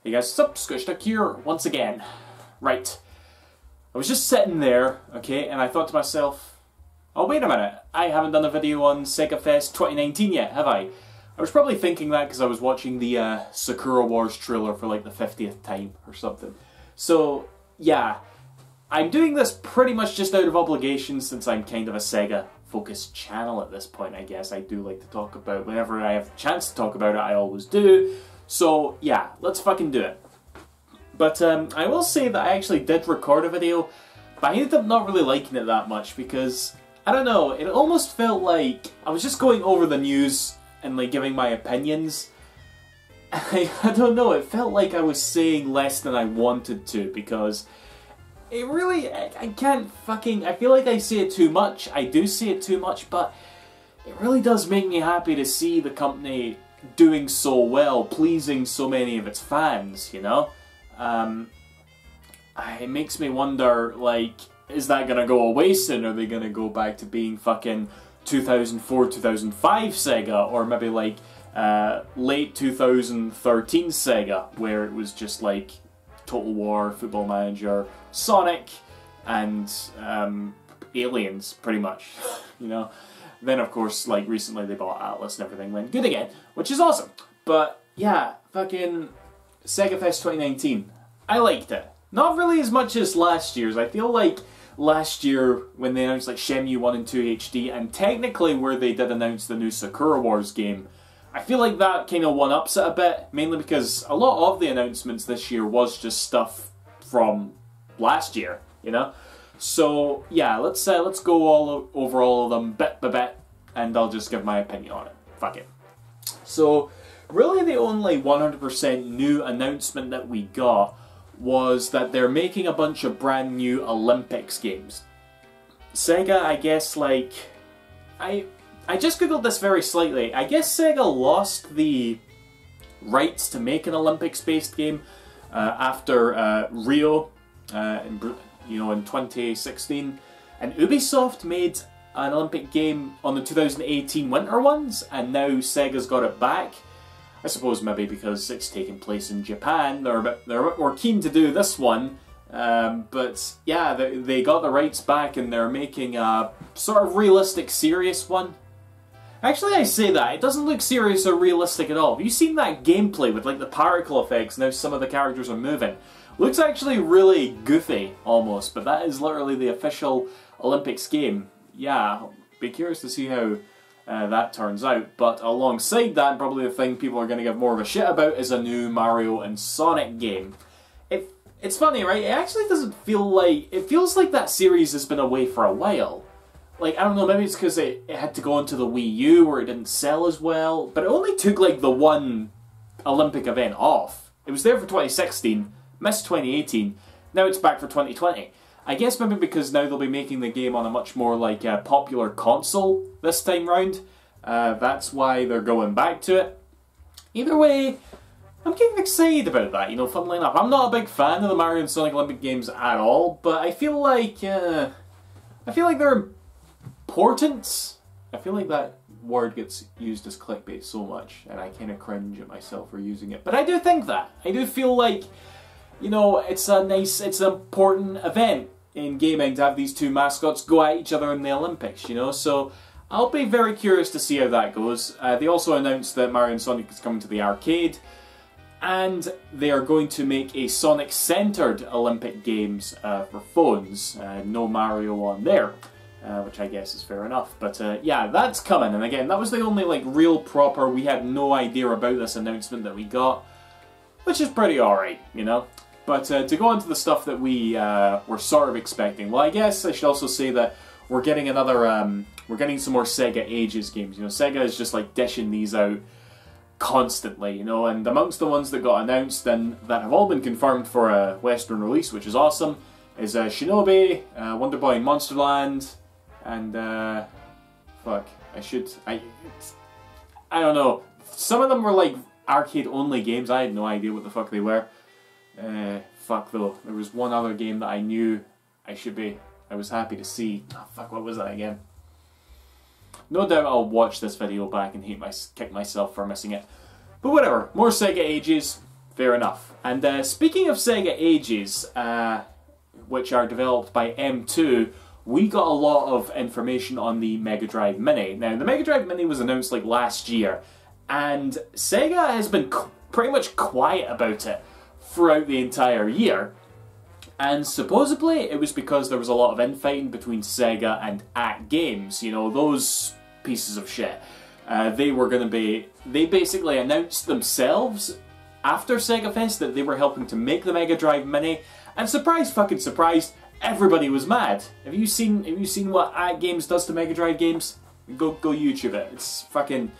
Hey guys, what's up? Squishduck here once again. Right, I was just sitting there, okay, and I thought to myself, oh wait a minute, I haven't done a video on SEGA FES 2019 yet, have I? I was probably thinking that because I was watching the Sakura Wars trailer for like the 50th time or something. So, yeah, I'm doing this pretty much just out of obligation since I'm kind of a Sega focused channel at this point, I guess. I do like to talk about, whenever I have a chance to talk about it, I always do. So, yeah, let's fucking do it. But I will say that I actually did record a video, but I ended up not really liking it that much because, I don't know, it almost felt like I was just going over the news and like giving my opinions. I don't know, it felt like I was saying less than I wanted to because it really, I can't fucking, I feel like I say it too much. I do say it too much, but it really does make me happy to see the company doing so well, pleasing so many of its fans, you know? It makes me wonder, like, is that gonna go away soon? Are they gonna go back to being fucking 2004, 2005 Sega, or maybe like late 2013 Sega, where it was just like Total War, Football Manager, Sonic, and Aliens, pretty much, you know? Then of course, like recently they bought Atlas and everything went good again, which is awesome. But yeah, fucking SEGA FES 2019, I liked it. Not really as much as last year's. I feel like last year when they announced like Shenmue 1 and 2 HD, and technically where they did announce the new Sakura Wars game, I feel like that kind of one-ups it a bit, mainly because a lot of the announcements this year was just stuff from last year, you know? So yeah, let's go over all of them bit by bit, and I'll just give my opinion on it. Fuck it. So really the only 100% new announcement that we got was that they're making a bunch of brand new Olympics games. Sega, I guess, like, I just googled this very slightly. I guess Sega lost the rights to make an Olympics-based game after Rio, in 2016, and Ubisoft made an Olympic game on the 2018 Winter ones, and now Sega's got it back. I suppose maybe because it's taking place in Japan, they're a bit more keen to do this one. But yeah, they got the rights back and they're making a sort of realistic, serious one. Actually, I say that, it doesn't look serious or realistic at all. Have you seen that gameplay with like the particle effects and how some of the characters are moving? Looks actually really goofy, almost, but that is literally the official Olympics game. Yeah, be curious to see how that turns out. But alongside that, probably the thing people are going to give more of a shit about is a new Mario and Sonic game. It's funny, right? It actually doesn't feel like... It feels like that series has been away for a while. Like, I don't know, maybe it's because it had to go into the Wii U where it didn't sell as well. But it only took, like, the one Olympic event off. It was there for 2016, missed 2018, now it's back for 2020. I guess maybe because now they'll be making the game on a much more, like, popular console this time round. That's why they're going back to it. Either way, I'm kind of excited about that, you know, funnily enough. I'm not a big fan of the Mario and Sonic Olympic games at all, but I feel like they're important. I feel like that word gets used as clickbait so much, and I kind of cringe at myself for using it. But I do think that. I do feel like, you know, it's an important event in gaming to have these two mascots go at each other in the Olympics, you know, so I'll be very curious to see how that goes. They also announced that Mario and Sonic is coming to the arcade, and they are going to make a Sonic-centered Olympic Games for phones. No Mario on there, which I guess is fair enough. But yeah, that's coming, and again, that was the only like real proper, we had no idea about this announcement that we got, which is pretty alright, you know. But to go into the stuff that we were sort of expecting, well, I guess I should also say that we're getting another, we're getting some more Sega Ages games. You know, Sega is just like dishing these out constantly, you know, and amongst the ones that got announced and that have all been confirmed for a Western release, which is awesome, is Shinobi, Wonder Boy in Monsterland, and fuck, I don't know. Some of them were like arcade-only games. I had no idea what the fuck they were. Fuck though. There was one other game that I knew I was happy to see. Oh, fuck, what was that again? No doubt I'll watch this video back and kick myself for missing it. But whatever, more Sega ages, fair enough. And speaking of Sega ages, which are developed by M2, we got a lot of information on the Mega Drive Mini. Now, the Mega Drive Mini was announced like last year, and Sega has been pretty much quiet about it throughout the entire year. And supposedly it was because there was a lot of infighting between Sega and AT Games, you know, those pieces of shit. They basically announced themselves after SEGA FES that they were helping to make the Mega Drive Mini, and surprise fucking surprise, everybody was mad. Have you seen what AT Games does to Mega Drive games? Go YouTube it. It's fucking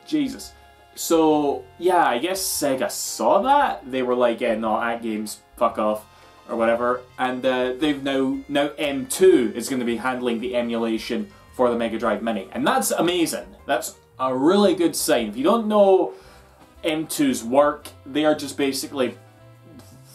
Jesus. So yeah, I guess Sega saw that. They were like, yeah, no, AT Games, fuck off, or whatever. And they've now M2 is going to be handling the emulation for the Mega Drive Mini, and that's amazing. That's a really good sign. If you don't know M2's work, they are just basically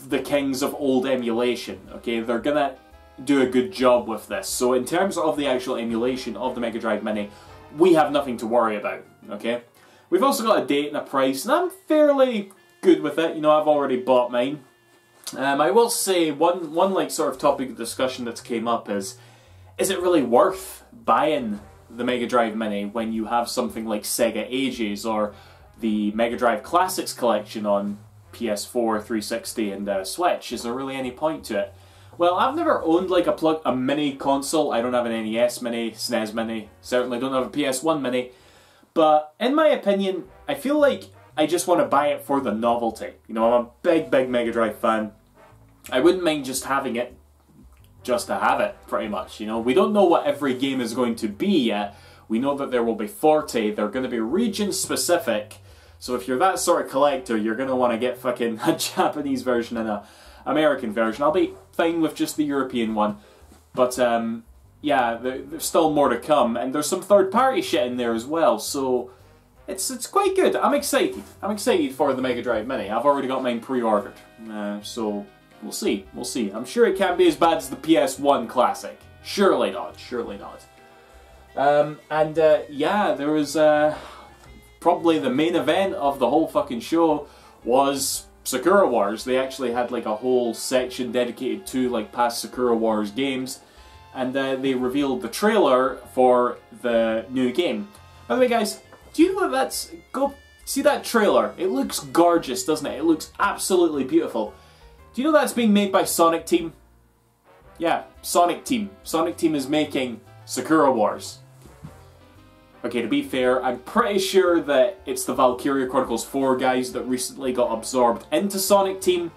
the kings of old emulation. Okay, they're gonna do a good job with this. So in terms of the actual emulation of the Mega Drive Mini, we have nothing to worry about. Okay, we've also got a date and a price, and I'm fairly good with it. You know, I've already bought mine. I will say one like sort of topic of discussion that's came up is it really worth buying the Mega Drive Mini when you have something like Sega Ages or the Mega Drive Classics collection on PS4, 360 and Switch? Is there really any point to it? Well, I've never owned like a mini console. I don't have an NES Mini, SNES Mini, certainly don't have a PS1 Mini. But in my opinion, I feel like I just want to buy it for the novelty. You know, I'm a big Mega Drive fan. I wouldn't mind just having it just to have it, pretty much. You know, we don't know what every game is going to be yet. We know that there will be 40. They're going to be region specific. So if you're that sort of collector, you're going to want to get fucking a Japanese version and a American version. I'll be fine with just the European one. But yeah, there's still more to come, and there's some third-party shit in there as well. So it's quite good. I'm excited. I'm excited for the Mega Drive Mini. I've already got mine pre-ordered. So we'll see. We'll see. I'm sure it can't be as bad as the PS1 Classic. Surely not. Surely not. Yeah, there was probably the main event of the whole fucking show was Sakura Wars. They actually had like a whole section dedicated to like past Sakura Wars games, and they revealed the trailer for the new game. By the way, guys, do you know that's... Go see that trailer. It looks gorgeous, doesn't it? It looks absolutely beautiful. Do you know that's being made by Sonic Team? Yeah, Sonic Team. Sonic Team is making Sakura Wars. Okay, to be fair, I'm pretty sure that it's the Valkyria Chronicles 4 guys that recently got absorbed into Sonic Team.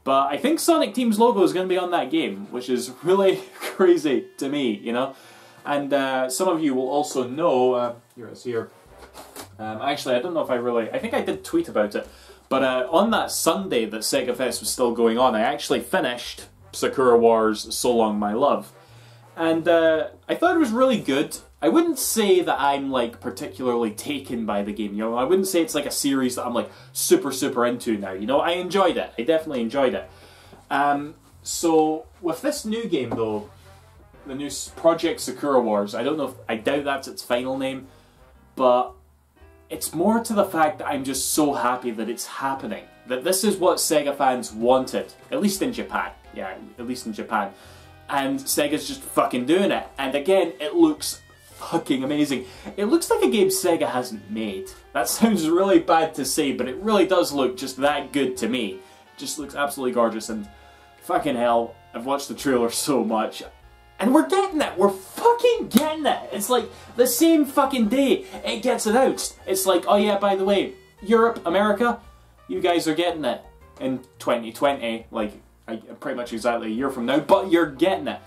But I think Sonic Team's logo is going to be on that game, which is really crazy to me, you know? And some of you will also know, here it is here. Actually, I don't know if I think I did tweet about it. But on that Sunday that SEGA FES was still going on, I actually finished Sakura Wars So Long My Love. And I thought it was really good. I wouldn't say that I'm like particularly taken by the game, you know. I wouldn't say it's like a series that I'm like super into now, you know. I enjoyed it. I definitely enjoyed it. So with this new game though, the new Project Sakura Wars, I doubt that's its final name, but it's more to the fact that I'm just so happy that it's happening. That this is what Sega fans wanted, at least in Japan. Yeah, at least in Japan. And Sega's just fucking doing it. And again, it looks fucking amazing. It looks like a game Sega hasn't made. That sounds really bad to say, but it really does look just that good to me. It just looks absolutely gorgeous, and fucking hell, I've watched the trailer so much. And we're getting it! We're fucking getting it! It's like the same fucking day it gets announced. It's like, oh yeah, by the way, Europe, America, you guys are getting it in 2020, like pretty much exactly a year from now, but you're getting it.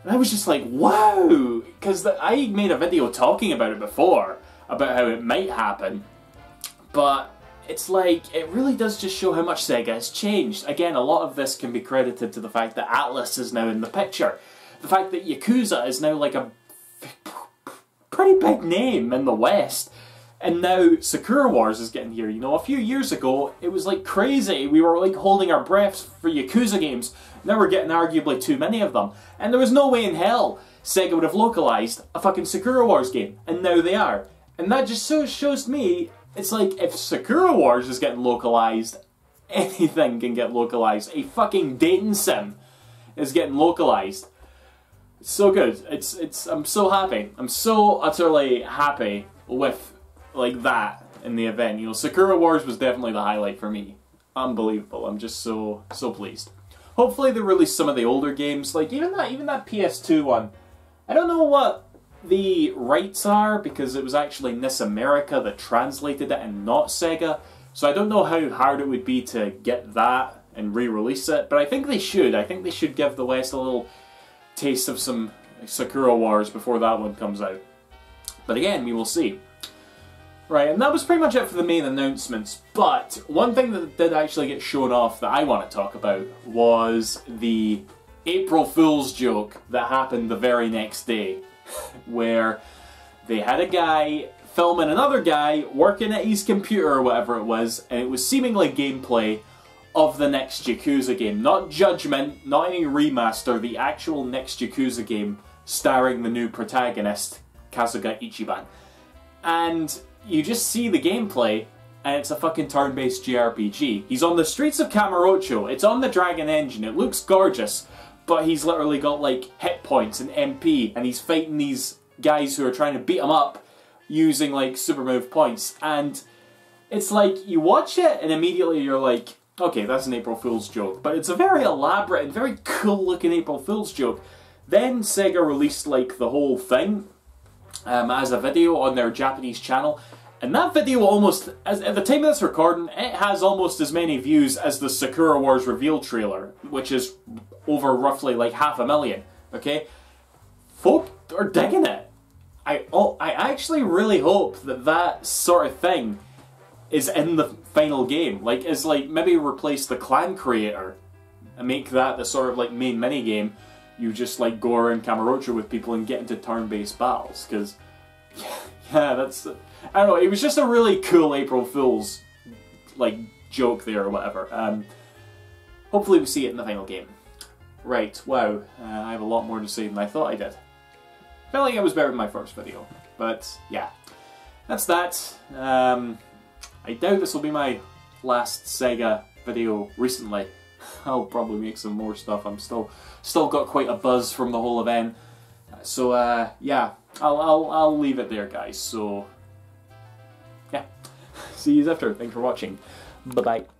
And I was just like, wow! Because I made a video talking about it before, about how it might happen, but it's like, it really does just show how much Sega has changed. Again, a lot of this can be credited to the fact that Atlas is now in the picture. The fact that Yakuza is now like a pretty big name in the West. And now Sakura Wars is getting here. You know, a few years ago, it was like crazy. We were like holding our breaths for Yakuza games. Now we're getting arguably too many of them. And there was no way in hell Sega would have localized a fucking Sakura Wars game, and now they are. And that just so shows me, it's like, if Sakura Wars is getting localized, anything can get localized. A fucking dating sim is getting localized. It's so good. I'm so happy. I'm so utterly happy with, like, that in the event. You know, Sakura Wars was definitely the highlight for me. Unbelievable. I'm just so pleased. Hopefully they release some of the older games, like even that PS2 one. I don't know what the rights are, because it was actually NIS America that translated it and not Sega. So I don't know how hard it would be to get that and re-release it, but I think they should. I think they should give the West a little taste of some Sakura Wars before that one comes out. But again, we will see. Right, and that was pretty much it for the main announcements, but one thing that did actually get shown off that I want to talk about was the April Fool's joke that happened the very next day, where they had a guy filming another guy working at his computer or whatever it was, and it was seemingly gameplay of the next Yakuza game. Not Judgment, not any remaster, the actual next Yakuza game starring the new protagonist, Kasuga Ichiban. And you just see the gameplay, and it's a fucking turn-based JRPG. He's on the streets of Kamurocho, it's on the Dragon Engine, it looks gorgeous, but he's literally got like hit points and MP, and he's fighting these guys who are trying to beat him up using like super move points, and it's like, you watch it and immediately you're like, okay, that's an April Fool's joke, but it's a very elaborate and very cool looking April Fool's joke. Then Sega released like the whole thing as a video on their Japanese channel, and that video almost, at the time of this recording, it has almost as many views as the Sakura Wars reveal trailer, which is over roughly like 500,000, okay? Folk are digging it. I actually really hope that that sort of thing is in the final game. Like, is like, maybe replace the clan creator and make that the sort of like main mini game. You just like go around Kamurocho with people and get into turn-based battles, because yeah, that's, I don't know, it was just a really cool April Fool's like joke there or whatever. Hopefully we see it in the final game. Right, wow, I have a lot more to say than I thought I did. I felt like it was better than my first video, but yeah, that's that. I doubt this will be my last Sega video recently. I'll probably make some more stuff. I'm still got quite a buzz from the whole event. So yeah, I'll leave it there, guys. So yeah, see you after. Thanks for watching. Bye bye.